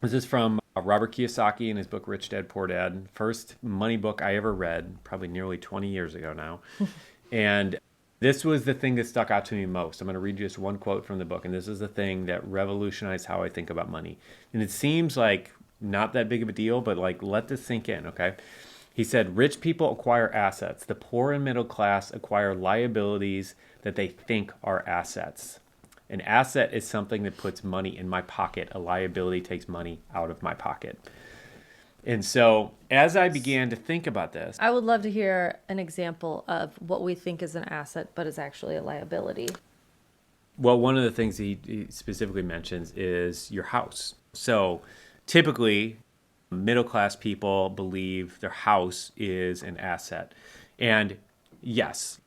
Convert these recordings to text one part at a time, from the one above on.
This is from Robert Kiyosaki in his book Rich Dad Poor Dad. First money book I ever read, probably nearly 20 years ago now. And this was the thing that stuck out to me most. I'm going to read you just one quote from the book, and this is the thing that revolutionized how I think about money. And it seems like not that big of a deal, but like let this sink in, okay? He said, rich people acquire assets. The poor and middle class acquire liabilities that they think are assets. An asset is something that puts money in my pocket. A liability takes money out of my pocket. And so as I began to think about this, I would love to hear an example of what we think is an asset, but is actually a liability. well, one of the things he specifically mentions is your house. So typically, middle class people believe their house is an asset. And yes,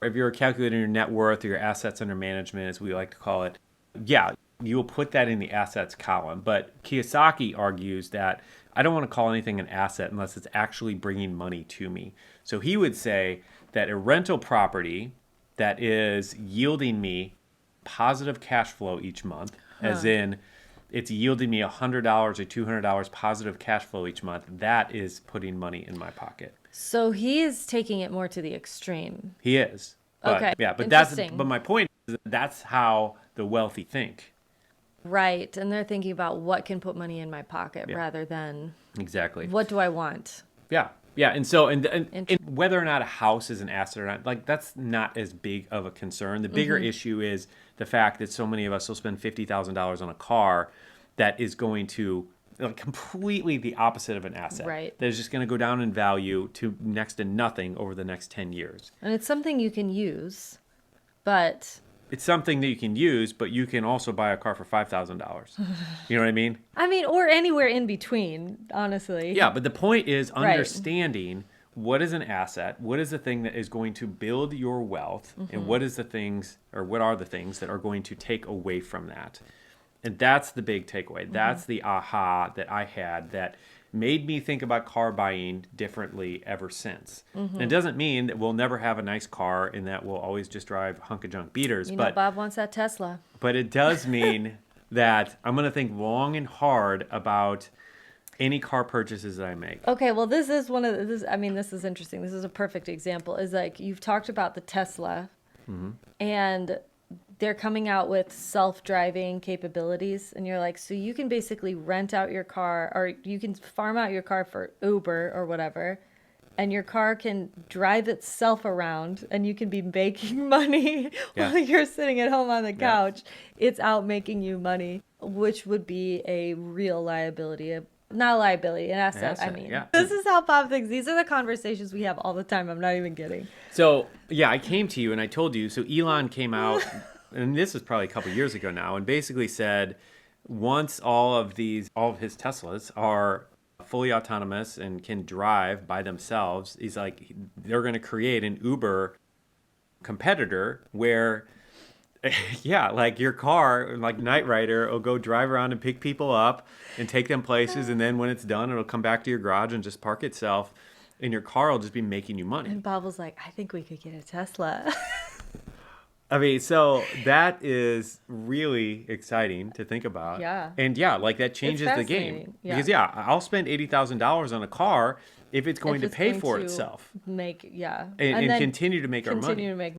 if you're calculating your net worth or your assets under management, as we like to call it, yeah, you will put that in the assets column. But Kiyosaki argues that I don't want to call anything an asset unless it's actually bringing money to me. So he would say that a rental property that is yielding me positive cash flow each month, as in it's yielding me $100 or $200 positive cash flow each month, that is putting money in my pocket. So he is taking it more to the extreme. He is. But Okay, yeah, interesting. but my point is that that's how the wealthy think. Right. And they're thinking about what can put money in my pocket Yeah. rather than Exactly. what do I want? Yeah. Yeah. And so and Int- whether or not a house is an asset or not, like that's not as big of a concern. The bigger issue is the fact that so many of us will spend $50,000 on a car that is going to like, completely the opposite of an asset. Right. That is just going to go down in value to next to nothing over the next 10 years. And it's something you can use, but It's something that you can use, but you can also buy a car for $5,000. You know what I mean? I mean, or anywhere in between, honestly. Yeah, but the point is Right. understanding what is an asset, what is the thing that is going to build your wealth, and what is the things or what are the things that are going to take away from that. And that's the big takeaway. That's the aha that I had that made me think about car buying differently ever since. And it doesn't mean that we'll never have a nice car and that we'll always just drive hunk of junk beaters, You know, but Bob wants that Tesla. it does mean that I'm going to think long and hard about any car purchases that I make. Okay, well, this is one of the, this. I mean, this is interesting. This is a perfect example. Is like you've talked about the Tesla, and they're coming out with self-driving capabilities, and you're like, so you can basically rent out your car, or you can farm out your car for Uber or whatever, and your car can drive itself around, and you can be making money Yeah. while you're sitting at home on the Yeah. couch. It's out making you money, which would be a real liability. Not a liability, an asset. I Asset, mean, yeah. this is how Bob thinks. These are the conversations we have all the time. I'm not even kidding. So, yeah, I came to you and I told you. So, Elon came out, and this was probably a couple years ago now, and basically said once all of his Teslas are fully autonomous and can drive by themselves, he's like, they're going to create an Uber competitor where yeah, like your car, like Knight Rider, will go drive around and pick people up and take them places, and then when it's done, it'll come back to your garage and just park itself, and your car will just be making you money. And Bob was like, I think we could get a Tesla. I mean, so that is really exciting to think about. Yeah. And yeah, like that changes the game. fascinating. Yeah. Because yeah, I'll spend $80,000 on a car if it's going If to it's pay going for to itself Make, yeah. and then continue to make our money. continue to make